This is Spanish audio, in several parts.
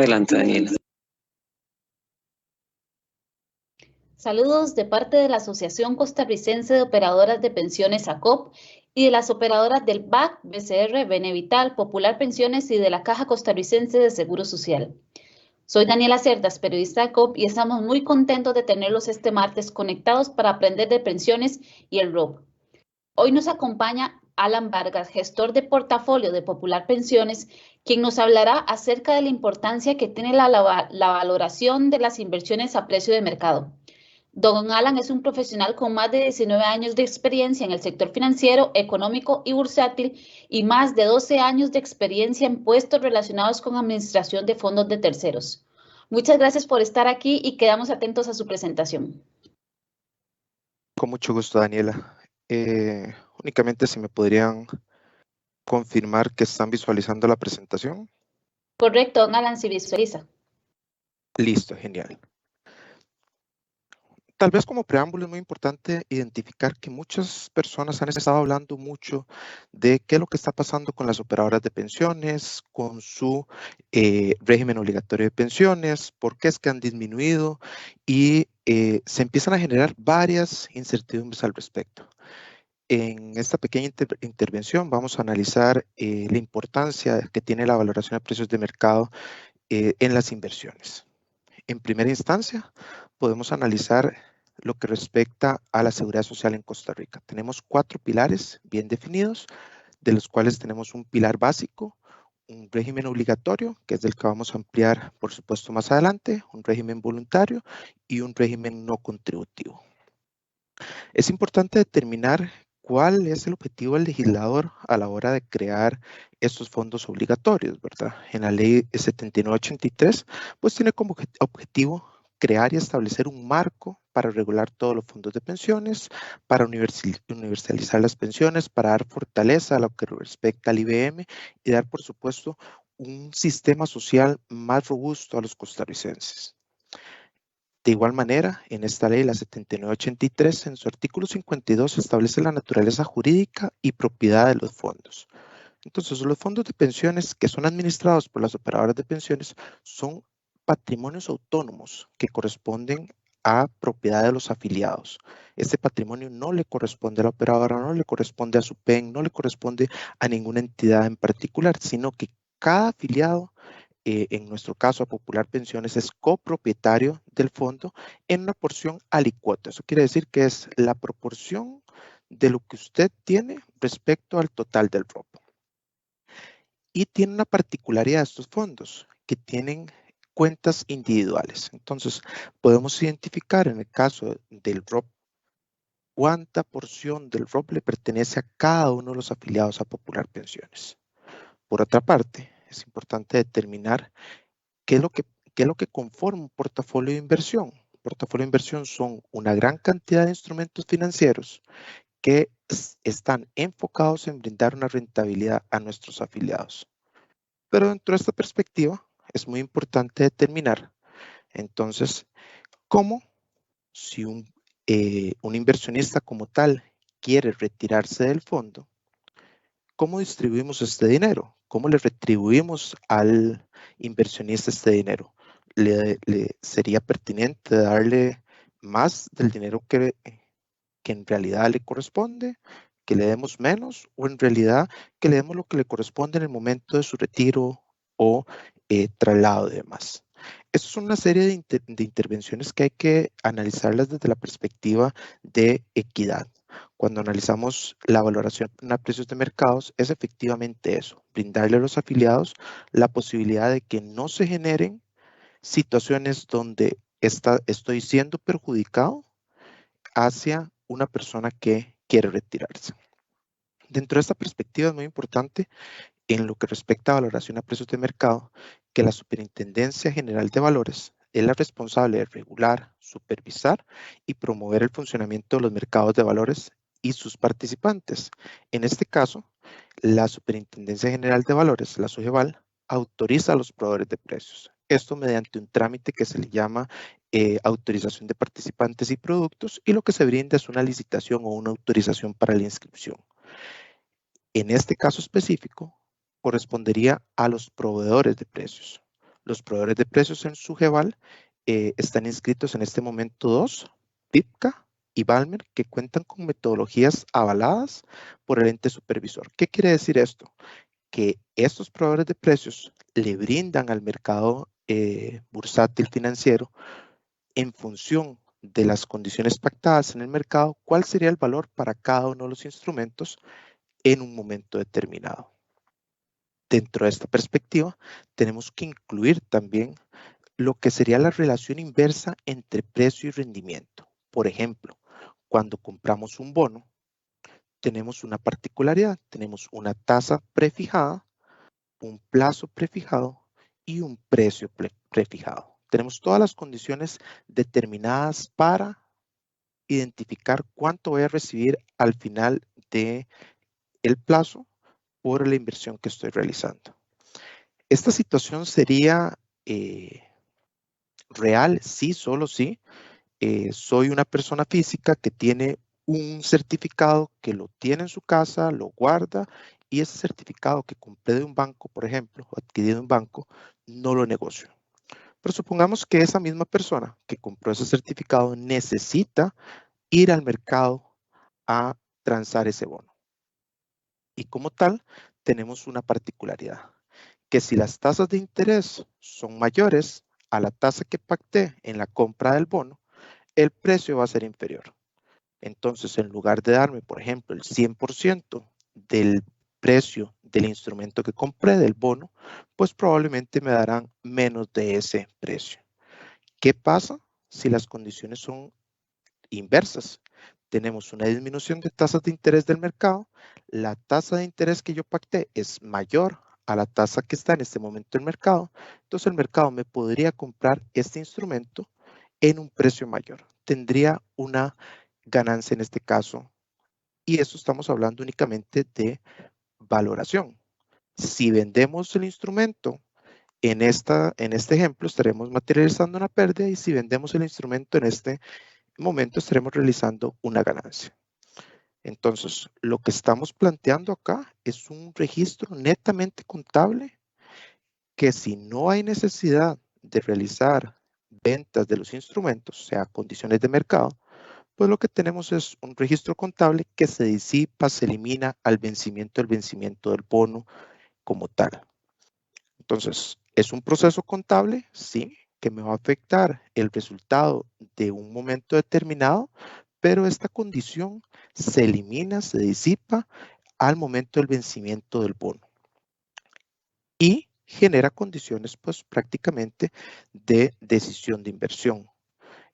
Adelante, Daniela. Saludos de parte de la Asociación Costarricense de Operadoras de Pensiones ACOP y de las operadoras del BAC, BCR, Benevital, Popular Pensiones y de la Caja Costarricense de Seguro Social. Soy Daniela Cerdas, periodista de ACOP, y estamos muy contentos de tenerlos este martes conectados para aprender de pensiones y el ROP. Hoy nos acompaña Alan Vargas, gestor de portafolio de Popular Pensiones, quien nos hablará acerca de la importancia que tiene la valoración de las inversiones a precio de mercado. Don Alan es un profesional con más de 19 años de experiencia en el sector financiero, económico y bursátil y más de 12 años de experiencia en puestos relacionados con administración de fondos de terceros. Muchas gracias por estar aquí y quedamos atentos a su presentación. Con mucho gusto, Daniela. Únicamente si me podrían confirmar que están visualizando la presentación. Correcto, don Alan, si visualiza. Listo, genial. Tal vez como preámbulo es muy importante identificar que muchas personas han estado hablando mucho de qué es lo que está pasando con las operadoras de pensiones, con su régimen obligatorio de pensiones, por qué es que han disminuido y se empiezan a generar varias incertidumbres al respecto. En esta pequeña intervención vamos a analizar la importancia que tiene la valoración de precios de mercado en las inversiones. En primera instancia, podemos analizar lo que respecta a la seguridad social en Costa Rica. Tenemos 4 pilares bien definidos, de los cuales tenemos un pilar básico, un régimen obligatorio, que es del que vamos a ampliar, por supuesto, más adelante, un régimen voluntario y un régimen no contributivo. Es importante determinar cuál es el objetivo del legislador a la hora de crear estos fondos obligatorios, ¿verdad? En la ley 7983, pues tiene como objetivo crear y establecer un marco para regular todos los fondos de pensiones, para universalizar las pensiones, para dar fortaleza a lo que respecta al IBM y dar, por supuesto, un sistema social más robusto a los costarricenses. De igual manera, en esta ley, la 7983, en su artículo 52, establece la naturaleza jurídica y propiedad de los fondos. Entonces, los fondos de pensiones que son administrados por las operadoras de pensiones son patrimonios autónomos que corresponden a propiedad de los afiliados. Este patrimonio no le corresponde a la operadora, no le corresponde a su PEN, no le corresponde a ninguna entidad en particular, sino que cada afiliado, en nuestro caso a Popular Pensiones, es copropietario del fondo en una porción alicuota. Eso quiere decir que es la proporción de lo que usted tiene respecto al total del ROP. Y tiene una particularidad estos fondos, que tienen cuentas individuales. Entonces, podemos identificar en el caso del ROP cuánta porción del ROP le pertenece a cada uno de los afiliados a Popular Pensiones. Por otra parte, es importante determinar qué es lo que conforma un portafolio de inversión. Un portafolio de inversión son una gran cantidad de instrumentos financieros que están enfocados en brindar una rentabilidad a nuestros afiliados. Pero dentro de esta perspectiva es muy importante determinar entonces cómo, si un inversionista como tal quiere retirarse del fondo, ¿cómo distribuimos este dinero? ¿Cómo le retribuimos al inversionista este dinero? ¿Le sería pertinente darle más del dinero que en realidad le corresponde? ¿Que le demos menos? ¿O en realidad que le demos lo que le corresponde en el momento de su retiro o traslado de demás? Estas son una serie de intervenciones que hay que analizarlas desde la perspectiva de equidad. Cuando analizamos la valoración a precios de mercados, es efectivamente eso, brindarle a los afiliados la posibilidad de que no se generen situaciones donde estoy siendo perjudicado hacia una persona que quiere retirarse. Dentro de esta perspectiva es muy importante, en lo que respecta a valoración a precios de mercado, que la Superintendencia General de Valores es la responsable de regular, supervisar y promover el funcionamiento de los mercados de valores y sus participantes. En este caso, la Superintendencia General de Valores, la SUGEVAL, autoriza a los proveedores de precios. Esto mediante un trámite que se le llama autorización de participantes y productos, y lo que se brinda es una licitación o una autorización para la inscripción. En este caso específico, correspondería a los proveedores de precios. Los proveedores de precios en Sugeval están inscritos en este momento dos, PIPCA y Balmer, que cuentan con metodologías avaladas por el ente supervisor. ¿Qué quiere decir esto? Que estos proveedores de precios le brindan al mercado bursátil financiero, en función de las condiciones pactadas en el mercado, cuál sería el valor para cada uno de los instrumentos en un momento determinado. Dentro de esta perspectiva, tenemos que incluir también lo que sería la relación inversa entre precio y rendimiento. Por ejemplo, cuando compramos un bono, tenemos una particularidad, tenemos una tasa prefijada, un plazo prefijado y un precio prefijado. Tenemos todas las condiciones determinadas para identificar cuánto voy a recibir al final del plazo por la inversión que estoy realizando. Esta situación sería real, sí, solo sí. Soy una persona física que tiene un certificado que lo tiene en su casa, lo guarda, y ese certificado que compré de un banco, por ejemplo, o adquirí de un banco, no lo negocio. Pero supongamos que esa misma persona que compró ese certificado necesita ir al mercado a transar ese bono. Y como tal, tenemos una particularidad, que si las tasas de interés son mayores a la tasa que pacté en la compra del bono, el precio va a ser inferior. Entonces, en lugar de darme, por ejemplo, el 100% del precio del instrumento que compré, del bono, pues probablemente me darán menos de ese precio. ¿Qué pasa si las condiciones son inversas? Tenemos una disminución de tasas de interés del mercado. La tasa de interés que yo pacté es mayor a la tasa que está en este momento en el mercado. Entonces el mercado me podría comprar este instrumento en un precio mayor. Tendría una ganancia en este caso. Y eso estamos hablando únicamente de valoración. Si vendemos el instrumento en este ejemplo, estaremos materializando una pérdida, y si vendemos el instrumento en este momento, estaremos realizando una ganancia. Entonces, lo que estamos planteando acá es un registro netamente contable, que si no hay necesidad de realizar ventas de los instrumentos, o sea, condiciones de mercado, pues lo que tenemos es un registro contable que se disipa, se elimina al vencimiento del bono como tal. Entonces, ¿es un proceso contable? Sí, que me va a afectar el resultado de un momento determinado, pero esta condición se elimina, se disipa al momento del vencimiento del bono y genera condiciones, pues, prácticamente de decisión de inversión.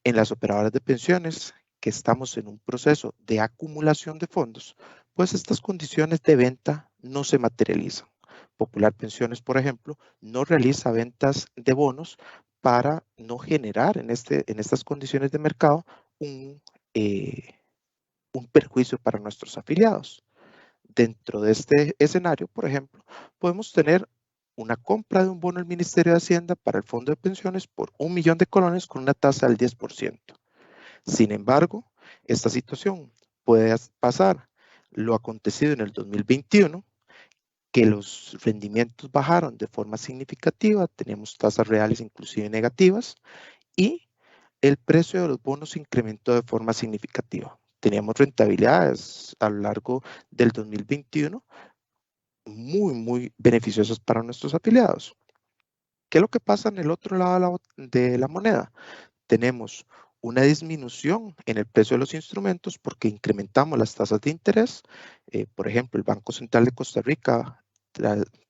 En las operadoras de pensiones, que estamos en un proceso de acumulación de fondos, pues estas condiciones de venta no se materializan. Popular Pensiones, por ejemplo, no realiza ventas de bonos para no generar en estas condiciones de mercado un perjuicio para nuestros afiliados. Dentro de este escenario, por ejemplo, podemos tener una compra de un bono del Ministerio de Hacienda para el Fondo de Pensiones por 1 millón de colones con una tasa del 10%. Sin embargo, esta situación puede pasar lo acontecido en el 2021, que los rendimientos bajaron de forma significativa, teníamos tasas reales inclusive negativas, y el precio de los bonos se incrementó de forma significativa. Teníamos rentabilidades a lo largo del 2021 muy beneficiosas para nuestros afiliados. ¿Qué es lo que pasa en el otro lado de la moneda? Tenemos una disminución en el precio de los instrumentos porque incrementamos las tasas de interés. Por ejemplo, el Banco Central de Costa Rica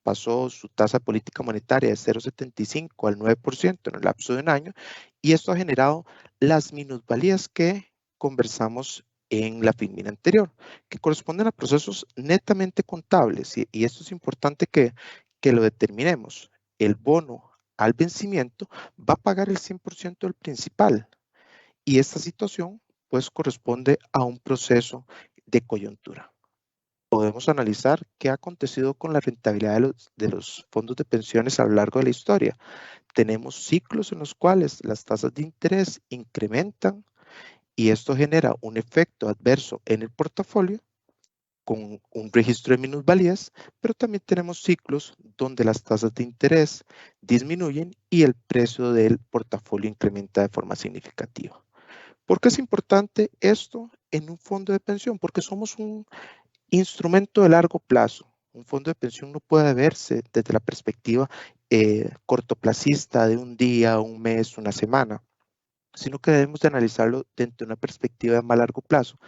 pasó su tasa política monetaria de 0,75 al 9% en el lapso de un año, y esto ha generado las minusvalías que conversamos en la filmina anterior, que corresponden a procesos netamente contables, y esto es importante que lo determinemos. El bono al vencimiento va a pagar el 100% del principal, y esta situación pues corresponde a un proceso de coyuntura. Podemos analizar qué ha acontecido con la rentabilidad de los fondos de pensiones a lo largo de la historia. Tenemos ciclos en los cuales las tasas de interés incrementan, y esto genera un efecto adverso en el portafolio, con un registro de minusvalías, pero también tenemos ciclos donde las tasas de interés disminuyen y el precio del portafolio incrementa de forma significativa. ¿Por qué es importante esto en un fondo de pensión? Porque somos un instrumento de largo plazo. Un fondo de pensión no puede verse desde la perspectiva cortoplacista de un día, un mes, una semana, sino que debemos de analizarlo dentro de una perspectiva de más largo plazo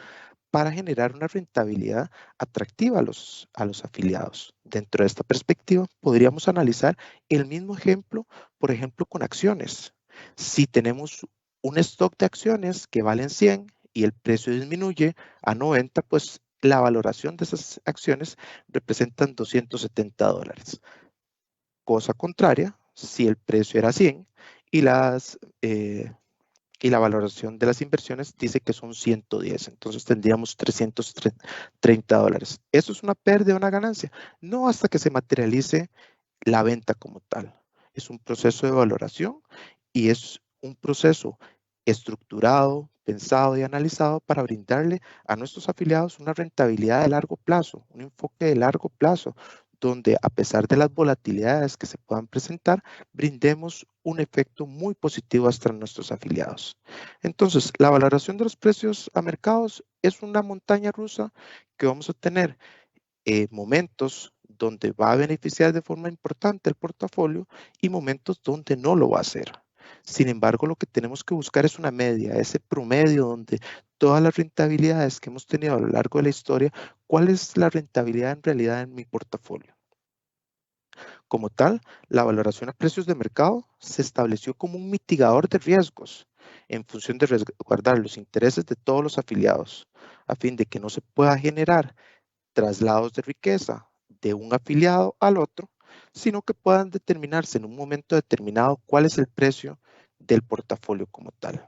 para generar una rentabilidad atractiva a los afiliados. Dentro de esta perspectiva, podríamos analizar el mismo ejemplo, por ejemplo, con acciones. Si tenemos un stock de acciones que valen 100 y el precio disminuye a 90, pues la valoración de esas acciones representan $270. Cosa contraria, si el precio era 100 y y la valoración de las inversiones dice que son 110, entonces tendríamos $330. ¿Eso es una pérdida o una ganancia? No hasta que se materialice la venta como tal. Es un proceso de valoración y es un proceso estructurado, pensado y analizado para brindarle a nuestros afiliados una rentabilidad de largo plazo, un enfoque de largo plazo, donde a pesar de las volatilidades que se puedan presentar, brindemos un efecto muy positivo hasta nuestros afiliados. Entonces, la valoración de los precios a mercados es una montaña rusa que vamos a tener momentos donde va a beneficiar de forma importante el portafolio y momentos donde no lo va a hacer. Sin embargo, lo que tenemos que buscar es una media, ese promedio donde todas las rentabilidades que hemos tenido a lo largo de la historia, ¿cuál es la rentabilidad en realidad en mi portafolio? Como tal, la valoración a precios de mercado se estableció como un mitigador de riesgos en función de resguardar los intereses de todos los afiliados, a fin de que no se pueda generar traslados de riqueza de un afiliado al otro, sino que puedan determinarse en un momento determinado cuál es el precio del portafolio como tal.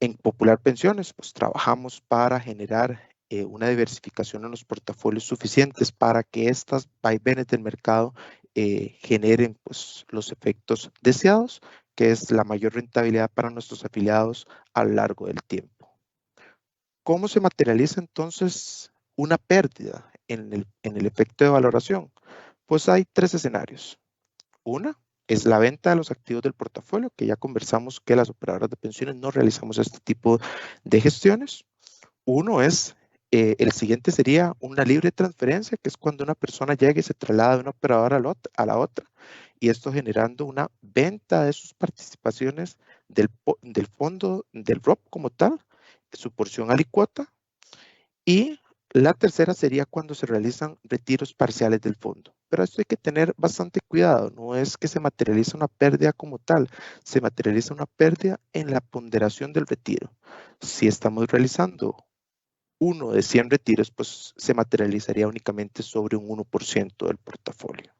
En Popular Pensiones, pues trabajamos para generar una diversificación en los portafolios suficientes para que estas vaivenes del mercado generen pues, los efectos deseados, que es la mayor rentabilidad para nuestros afiliados a lo largo del tiempo. ¿Cómo se materializa entonces una pérdida en el efecto de valoración? Pues hay tres escenarios. Una es la venta de los activos del portafolio, que ya conversamos que las operadoras de pensiones no realizamos este tipo de gestiones. Uno es, el siguiente sería una libre transferencia, que es cuando una persona llega y se traslada de una operadora a la otra, y esto generando una venta de sus participaciones del fondo del ROP como tal, su porción alicuota. Y la tercera sería cuando se realizan retiros parciales del fondo. Pero esto hay que tener bastante cuidado. No es que se materializa una pérdida como tal, se materializa una pérdida en la ponderación del retiro. Si estamos realizando uno de 100 retiros, pues se materializaría únicamente sobre un 1% del portafolio.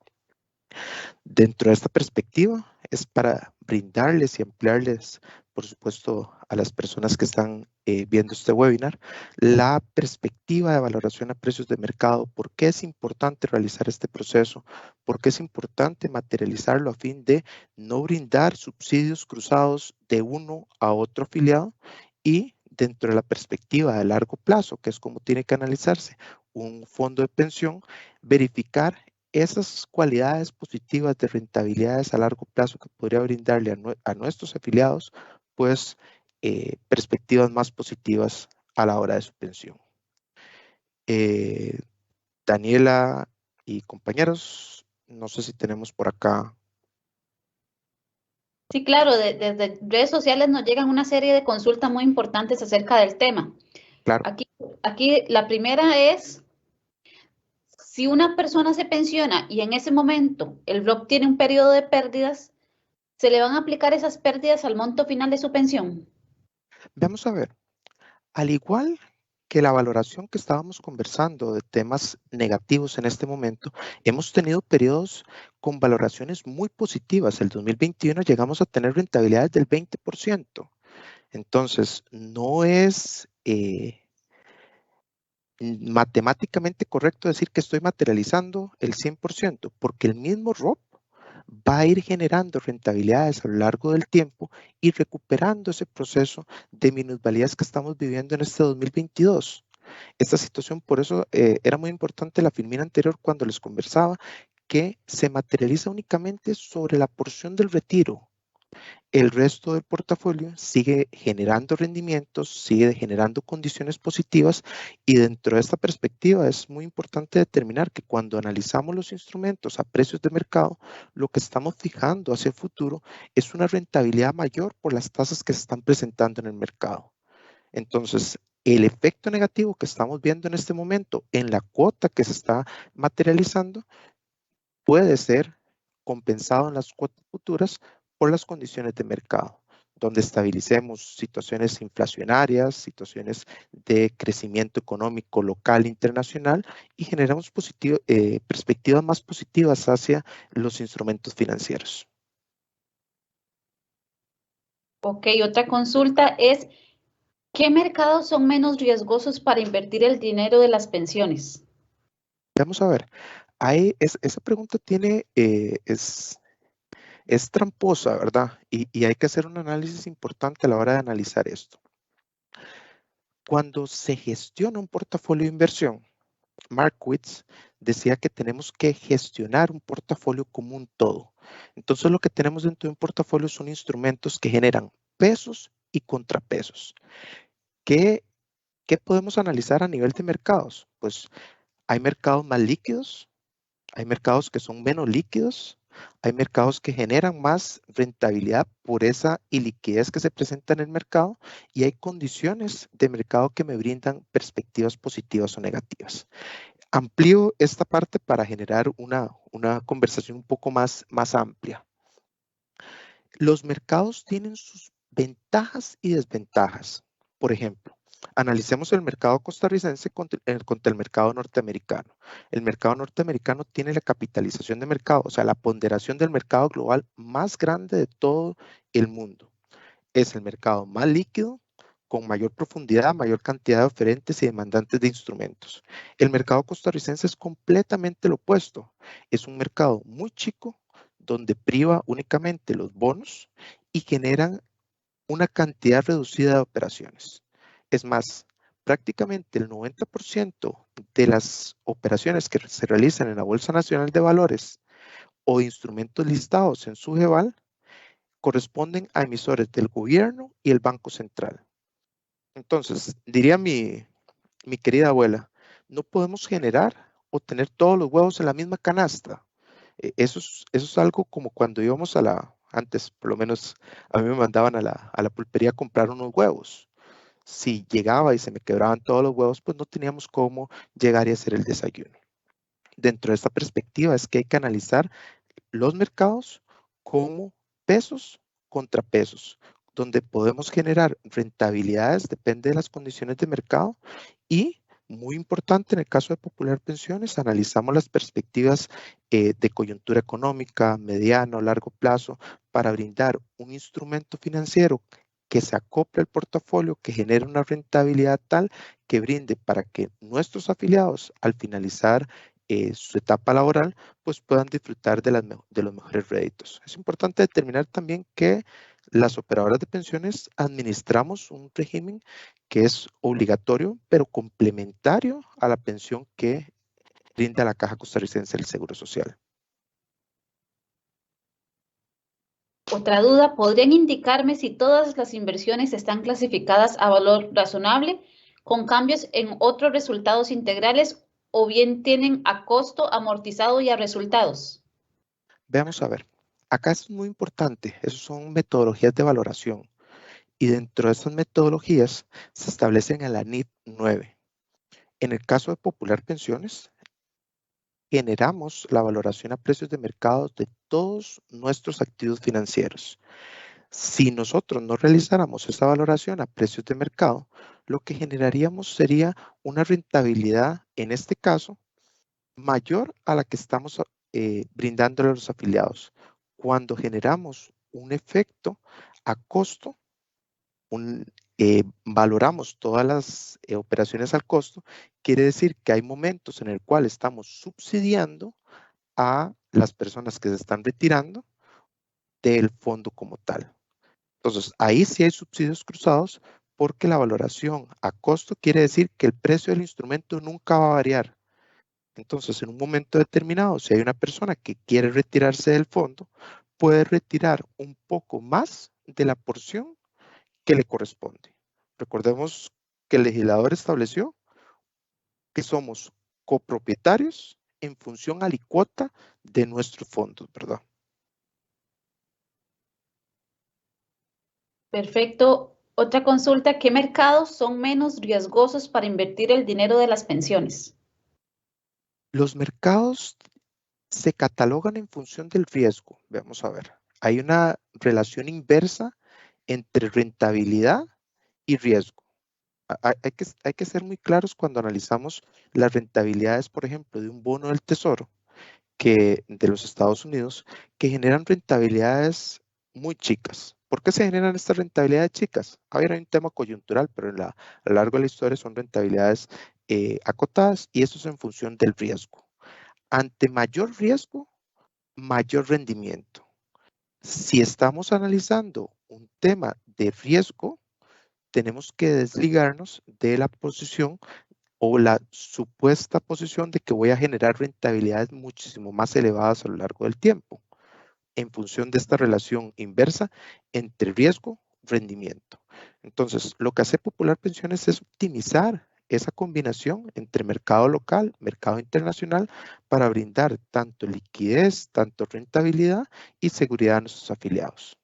Dentro de esta perspectiva es para brindarles y ampliarles, por supuesto, a las personas que están viendo este webinar, la perspectiva de valoración a precios de mercado, por qué es importante realizar este proceso, por qué es importante materializarlo a fin de no brindar subsidios cruzados de uno a otro afiliado y dentro de la perspectiva de largo plazo, que es como tiene que analizarse un fondo de pensión, verificar esas cualidades positivas de rentabilidades a largo plazo que podría brindarle a nuestros afiliados, pues perspectivas más positivas a la hora de su pensión. Daniela y compañeros, no sé si tenemos por acá. Sí, claro, desde redes sociales nos llegan una serie de consultas muy importantes acerca del tema. Claro, Aquí la primera es, si una persona se pensiona y en ese momento el blog tiene un periodo de pérdidas, ¿se le van a aplicar esas pérdidas al monto final de su pensión? vamos a ver. Al igual que la valoración que estábamos conversando de temas negativos en este momento, hemos tenido periodos con valoraciones muy positivas. El 2021 llegamos a tener rentabilidades del 20%. Entonces, no es matemáticamente correcto decir que estoy materializando el 100%, porque el mismo ROP va a ir generando rentabilidades a lo largo del tiempo y recuperando ese proceso de minusvalías que estamos viviendo en este 2022. Esta situación, por eso era muy importante la filmina anterior cuando les conversaba, que se materializa únicamente sobre la porción del retiro. El resto del portafolio sigue generando rendimientos, sigue generando condiciones positivas, y dentro de esta perspectiva es muy importante determinar que cuando analizamos los instrumentos a precios de mercado, lo que estamos fijando hacia el futuro es una rentabilidad mayor por las tasas que se están presentando en el mercado. Entonces, el efecto negativo que estamos viendo en este momento en la cuota que se está materializando puede ser compensado en las cuotas futuras por las condiciones de mercado, donde estabilicemos situaciones inflacionarias, situaciones de crecimiento económico local e internacional, y generamos perspectivas más positivas hacia los instrumentos financieros. Ok, otra consulta es, ¿qué mercados son menos riesgosos para invertir el dinero de las pensiones? Vamos a ver, esa pregunta es tramposa, ¿verdad? Y hay que hacer un análisis importante a la hora de analizar esto. Cuando se gestiona un portafolio de inversión, Markowitz decía que tenemos que gestionar un portafolio como un todo. Entonces, lo que tenemos dentro de un portafolio son instrumentos que generan pesos y contrapesos. ¿Qué podemos analizar a nivel de mercados? Pues hay mercados más líquidos, hay mercados que son menos líquidos, hay mercados que generan más rentabilidad por esa iliquidez que se presenta en el mercado, y hay condiciones de mercado que me brindan perspectivas positivas o negativas. Amplío esta parte para generar una conversación un poco más amplia. Los mercados tienen sus ventajas y desventajas. Por ejemplo, analicemos el mercado costarricense contra el mercado norteamericano. El mercado norteamericano tiene la capitalización de mercado, o sea, la ponderación del mercado global más grande de todo el mundo. Es el mercado más líquido, con mayor profundidad, mayor cantidad de oferentes y demandantes de instrumentos. El mercado costarricense es completamente lo opuesto. Es un mercado muy chico, donde priva únicamente los bonos y generan una cantidad reducida de operaciones. Es más, prácticamente el 90% de las operaciones que se realizan en la Bolsa Nacional de Valores o instrumentos listados en su GEVAL corresponden a emisores del gobierno y el Banco Central. Entonces, diría mi querida abuela, no podemos generar o tener todos los huevos en la misma canasta. Eso es algo como cuando íbamos antes por lo menos a mí me mandaban a la pulpería a comprar unos huevos. Si llegaba y se me quebraban todos los huevos, pues no teníamos cómo llegar y hacer el desayuno. Dentro de esta perspectiva es que hay que analizar los mercados como pesos contra pesos, donde podemos generar rentabilidades, depende de las condiciones de mercado, y muy importante en el caso de Popular Pensiones, analizamos las perspectivas de coyuntura económica, mediano, largo plazo, para brindar un instrumento financiero que se acople al portafolio, que genere una rentabilidad tal que brinde para que nuestros afiliados, al finalizar su etapa laboral, pues puedan disfrutar de los mejores réditos. Es importante determinar también que las operadoras de pensiones administramos un régimen que es obligatorio, pero complementario a la pensión que brinda la Caja Costarricense del Seguro Social. Otra duda, ¿podrían indicarme si todas las inversiones están clasificadas a valor razonable con cambios en otros resultados integrales o bien tienen a costo amortizado y a resultados? Veamos a ver. Acá es muy importante, esas son metodologías de valoración, y dentro de esas metodologías se establecen en la NIP 9. En el caso de Popular Pensiones, generamos la valoración a precios de mercado de todos nuestros activos financieros. Si nosotros no realizáramos esa valoración a precios de mercado, lo que generaríamos sería una rentabilidad, en este caso, mayor a la que estamos brindándole a los afiliados. Cuando generamos un efecto a costo, valoramos todas las operaciones al costo, quiere decir que hay momentos en el cual estamos subsidiando a las personas que se están retirando del fondo como tal. Entonces, ahí sí hay subsidios cruzados, porque la valoración a costo quiere decir que el precio del instrumento nunca va a variar. Entonces, en un momento determinado, si hay una persona que quiere retirarse del fondo, puede retirar un poco más de la porción que le corresponde. Recordemos que el legislador estableció que somos copropietarios en función alicuota de nuestros fondos, ¿verdad? Perfecto. Otra consulta, ¿qué mercados son menos riesgosos para invertir el dinero de las pensiones? Los mercados se catalogan en función del riesgo. Vamos a ver. Hay una relación inversa entre rentabilidad y riesgo. Hay que ser muy claros cuando analizamos las rentabilidades, por ejemplo, de un bono del Tesoro de los Estados Unidos, que generan rentabilidades muy chicas. ¿Por qué se generan estas rentabilidades chicas? A ver, hay un tema coyuntural, pero a lo largo de la historia son rentabilidades acotadas y eso es en función del riesgo. Ante mayor riesgo, mayor rendimiento. Si estamos analizando un tema de riesgo, tenemos que desligarnos de la posición o la supuesta posición de que voy a generar rentabilidades muchísimo más elevadas a lo largo del tiempo, en función de esta relación inversa entre riesgo y rendimiento. Entonces, lo que hace Popular Pensiones es optimizar esa combinación entre mercado local, mercado internacional, para brindar tanto liquidez, tanto rentabilidad y seguridad a nuestros afiliados.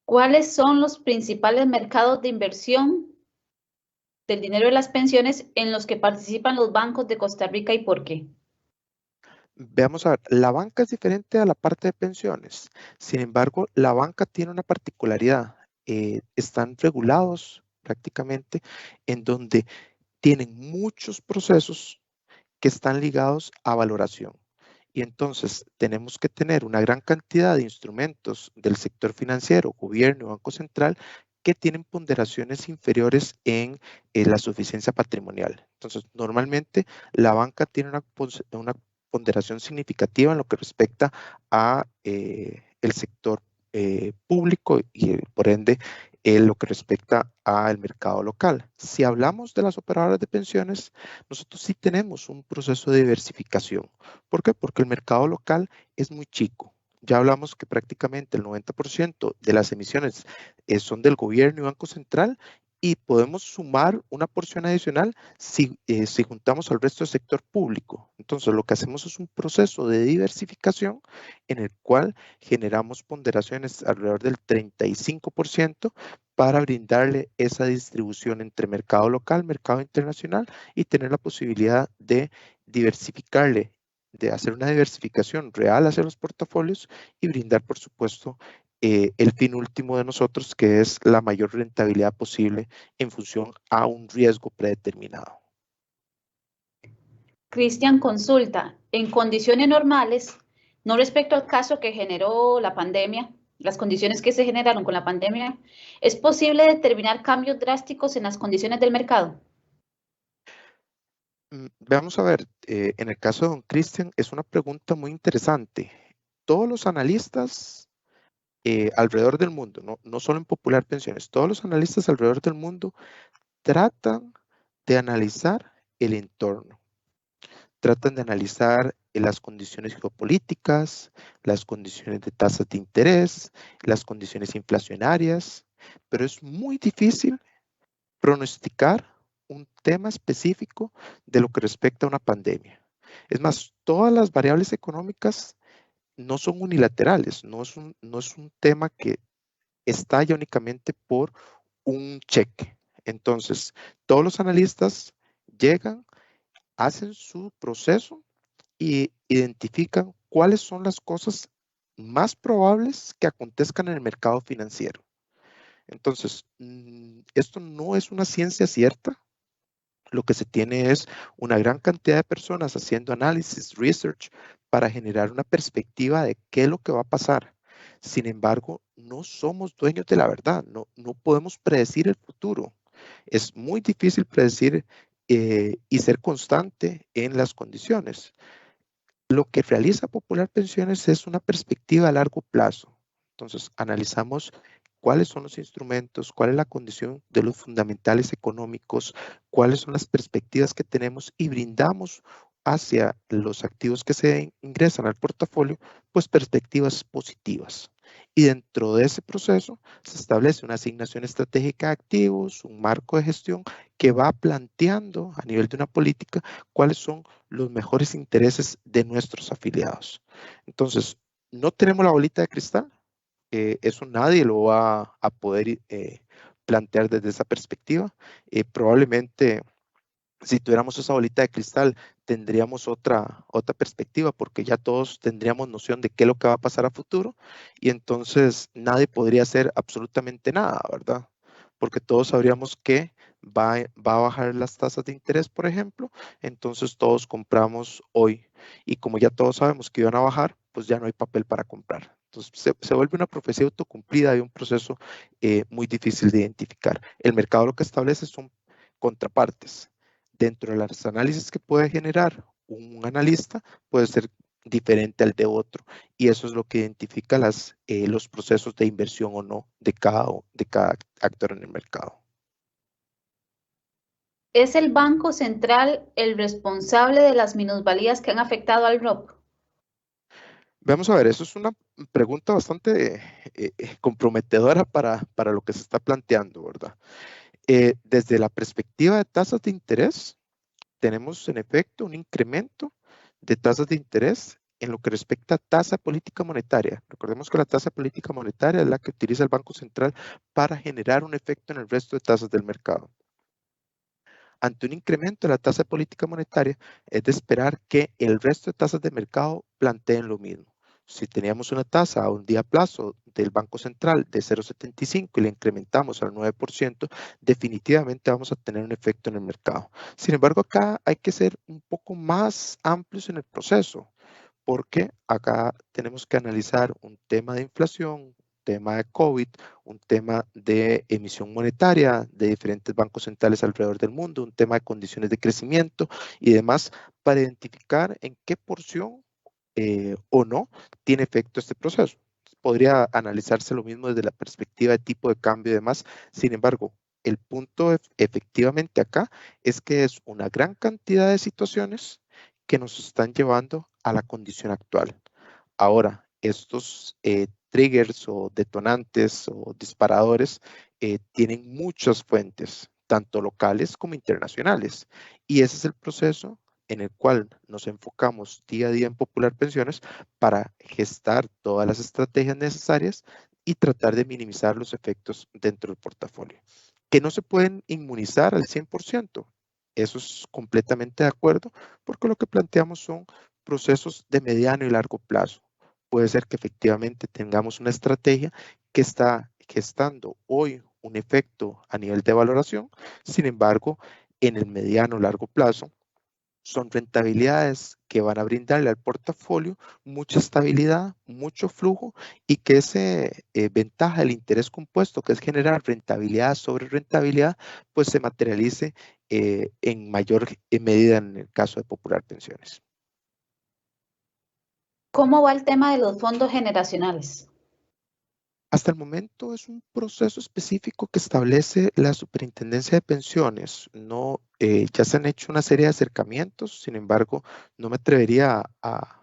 ¿Cuáles son los principales mercados de inversión del dinero de las pensiones en los que participan los bancos de Costa Rica y por qué? Veamos a ver, la banca es diferente a la parte de pensiones. Sin embargo, la banca tiene una particularidad. Están regulados prácticamente en donde tienen muchos procesos que están ligados a valoración. Y entonces tenemos que tener una gran cantidad de instrumentos del sector financiero, gobierno, Banco Central, que tienen ponderaciones inferiores en la suficiencia patrimonial. Entonces, normalmente la banca tiene una ponderación significativa en lo que respecta a el sector público y por ende lo que respecta al mercado local. Si hablamos de las operadoras de pensiones, nosotros sí tenemos un proceso de diversificación. ¿Por qué? Porque el mercado local es muy chico. Ya hablamos que prácticamente el 90% de las emisiones son del gobierno y Banco Central y podemos sumar una porción adicional si juntamos al resto del sector público. Entonces, lo que hacemos es un proceso de diversificación en el cual generamos ponderaciones alrededor del 35% para brindarle esa distribución entre mercado local, mercado internacional y tener la posibilidad de diversificarle, de hacer una diversificación real hacia los portafolios y brindar, por supuesto, el fin último de nosotros, que es la mayor rentabilidad posible en función a un riesgo predeterminado. Cristian consulta, en condiciones normales, no respecto al caso que generó la pandemia, las condiciones que se generaron con la pandemia, ¿es posible determinar cambios drásticos en las condiciones del mercado? Vamos a ver, en el caso de don Cristian, es una pregunta muy interesante. Todos los analistas alrededor del mundo, no solo en Popular Pensiones, todos los analistas alrededor del mundo tratan de analizar el entorno, tratan de analizar las condiciones geopolíticas, las condiciones de tasas de interés, las condiciones inflacionarias, pero es muy difícil pronosticar un tema específico de lo que respecta a una pandemia. Es más, todas las variables económicas no son unilaterales, no es un tema que estalla únicamente por un cheque. Entonces, todos los analistas llegan, hacen su proceso y identifican cuáles son las cosas más probables que acontezcan en el mercado financiero. Entonces, esto no es una ciencia cierta. Lo que se tiene es una gran cantidad de personas haciendo análisis, research, para generar una perspectiva de qué es lo que va a pasar. Sin embargo, no somos dueños de la verdad, no podemos predecir el futuro. Es muy difícil predecir y ser constante en las condiciones. Lo que realiza Popular Pensiones es una perspectiva a largo plazo. Entonces, analizamos cuáles son los instrumentos, cuál es la condición de los fundamentales económicos, cuáles son las perspectivas que tenemos y brindamos hacia los activos que se ingresan al portafolio, pues perspectivas positivas. Y dentro de ese proceso se establece una asignación estratégica de activos, un marco de gestión que va planteando a nivel de una política cuáles son los mejores intereses de nuestros afiliados. Entonces, no tenemos la bolita de cristal, eso nadie lo va a poder plantear desde esa perspectiva. Probablemente si tuviéramos esa bolita de cristal, tendríamos otra perspectiva, porque ya todos tendríamos noción de qué es lo que va a pasar a futuro, y entonces nadie podría hacer absolutamente nada, ¿verdad? Porque todos sabríamos que va a bajar las tasas de interés, por ejemplo, entonces todos compramos hoy, y como ya todos sabemos que iban a bajar, pues ya no hay papel para comprar. Entonces se vuelve una profecía autocumplida y un proceso muy difícil de identificar. El mercado lo que establece son contrapartes. Dentro de los análisis que puede generar un analista, puede ser diferente al de otro, y eso es lo que identifica los procesos de inversión o no de cada actor en el mercado. ¿Es el Banco Central el responsable de las minusvalías que han afectado al ROP? Vamos a ver, eso es una pregunta bastante comprometedora para lo que se está planteando, ¿verdad? Desde la perspectiva de tasas de interés, tenemos en efecto un incremento de tasas de interés en lo que respecta a tasa política monetaria. Recordemos que la tasa política monetaria es la que utiliza el Banco Central para generar un efecto en el resto de tasas del mercado. Ante un incremento de la tasa política monetaria, es de esperar que el resto de tasas de mercado planteen lo mismo. Si teníamos una tasa a un día plazo del Banco Central de 0,75 y la incrementamos al 9%, definitivamente vamos a tener un efecto en el mercado. Sin embargo, acá hay que ser un poco más amplios en el proceso, porque acá tenemos que analizar un tema de inflación, un tema de COVID, un tema de emisión monetaria de diferentes bancos centrales alrededor del mundo, un tema de condiciones de crecimiento y demás, para identificar en qué porción o no tiene efecto este proceso. Podría analizarse lo mismo desde la perspectiva de tipo de cambio y demás. Sin embargo, el punto efectivamente acá es que es una gran cantidad de situaciones que nos están llevando a la condición actual. Ahora, estos triggers o detonantes o disparadores tienen muchas fuentes, tanto locales como internacionales. Y ese es el proceso en el cual nos enfocamos día a día en Popular Pensiones para gestar todas las estrategias necesarias y tratar de minimizar los efectos dentro del portafolio. Que no se pueden inmunizar al 100%. Eso es completamente de acuerdo, porque lo que planteamos son procesos de mediano y largo plazo. Puede ser que efectivamente tengamos una estrategia que está gestando hoy un efecto a nivel de valoración, sin embargo, en el mediano o largo plazo, son rentabilidades que van a brindarle al portafolio mucha estabilidad, mucho flujo, y que ese ventaja del interés compuesto, que es generar rentabilidad sobre rentabilidad, pues se materialice en mayor medida en el caso de Popular Pensiones. ¿Cómo va el tema de los fondos generacionales? Hasta el momento es un proceso específico que establece la Superintendencia de Pensiones. No, ya se han hecho una serie de acercamientos, sin embargo, no me atrevería a-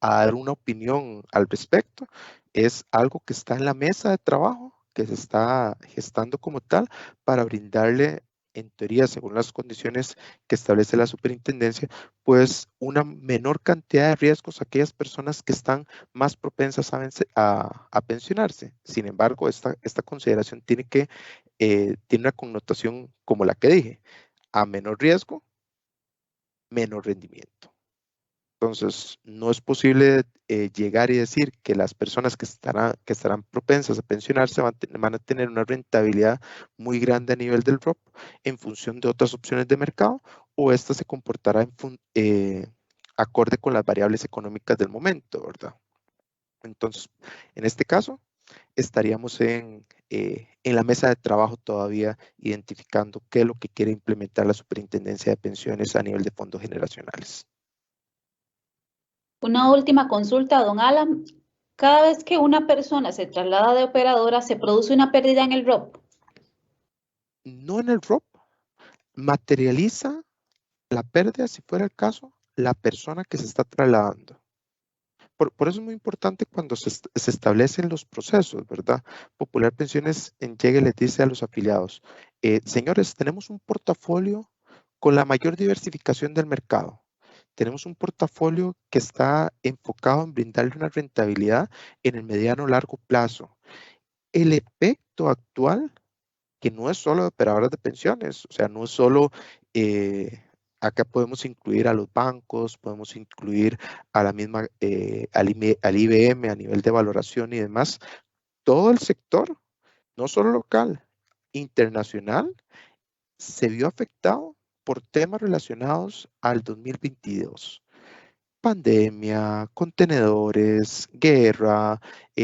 a dar una opinión al respecto. Es algo que está en la mesa de trabajo, que se está gestando como tal para brindarle, en teoría, según las condiciones que establece la superintendencia, pues una menor cantidad de riesgos a aquellas personas que están más propensas a pensionarse. Sin embargo, esta consideración tiene una connotación como la que dije: a menor riesgo, menor rendimiento. Entonces, no es posible llegar y decir que las personas que estarán propensas a pensionarse van a tener una rentabilidad muy grande a nivel del ROP en función de otras opciones de mercado, o esta se comportará acorde con las variables económicas del momento, ¿verdad? Entonces, en este caso, estaríamos en la mesa de trabajo todavía identificando qué es lo que quiere implementar la Superintendencia de Pensiones a nivel de fondos generacionales. Una última consulta, don Alan. Cada vez que una persona se traslada de operadora, ¿se produce una pérdida en el ROP? No en el ROP, materializa la pérdida, si fuera el caso, la persona que se está trasladando. Por eso es muy importante cuando se establecen los procesos, ¿verdad? Popular Pensiones en Llegue les dice a los afiliados, señores, tenemos un portafolio con la mayor diversificación del mercado. Tenemos un portafolio que está enfocado en brindarle una rentabilidad en el mediano largo plazo. El efecto actual, que no es solo de operadoras de pensiones, o sea, no es solo, acá podemos incluir a los bancos, podemos incluir a la misma, al IBM a nivel de valoración y demás, todo el sector, no solo local, internacional, se vio afectado por temas relacionados al 2022. Pandemia, contenedores, guerra,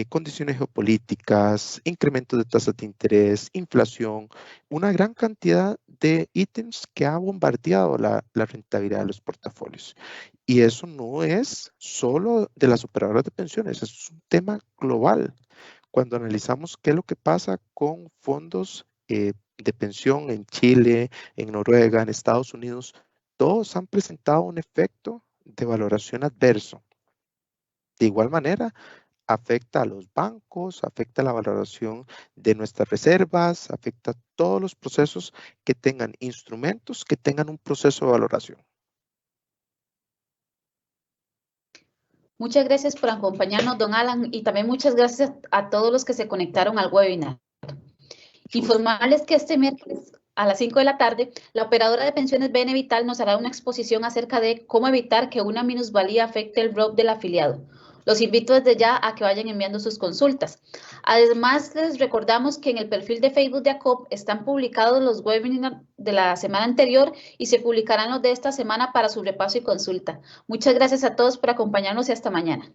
condiciones geopolíticas, incrementos de tasas de interés, inflación, una gran cantidad de ítems que ha bombardeado la rentabilidad de los portafolios. Y eso no es solo de las operadoras de pensiones, es un tema global. Cuando analizamos qué es lo que pasa con fondos de pensión en Chile, en Noruega, en Estados Unidos, todos han presentado un efecto de valoración adverso. De igual manera, afecta a los bancos, afecta la valoración de nuestras reservas, afecta todos los procesos que tengan instrumentos, que tengan un proceso de valoración. Muchas gracias por acompañarnos, don Alan, y también muchas gracias a todos los que se conectaron al webinar. Informarles que este miércoles a las 5 de la tarde, la operadora de pensiones BN Vital nos hará una exposición acerca de cómo evitar que una minusvalía afecte el ROP del afiliado. Los invito desde ya a que vayan enviando sus consultas. Además, les recordamos que en el perfil de Facebook de ACOP están publicados los webinars de la semana anterior y se publicarán los de esta semana para su repaso y consulta. Muchas gracias a todos por acompañarnos y hasta mañana.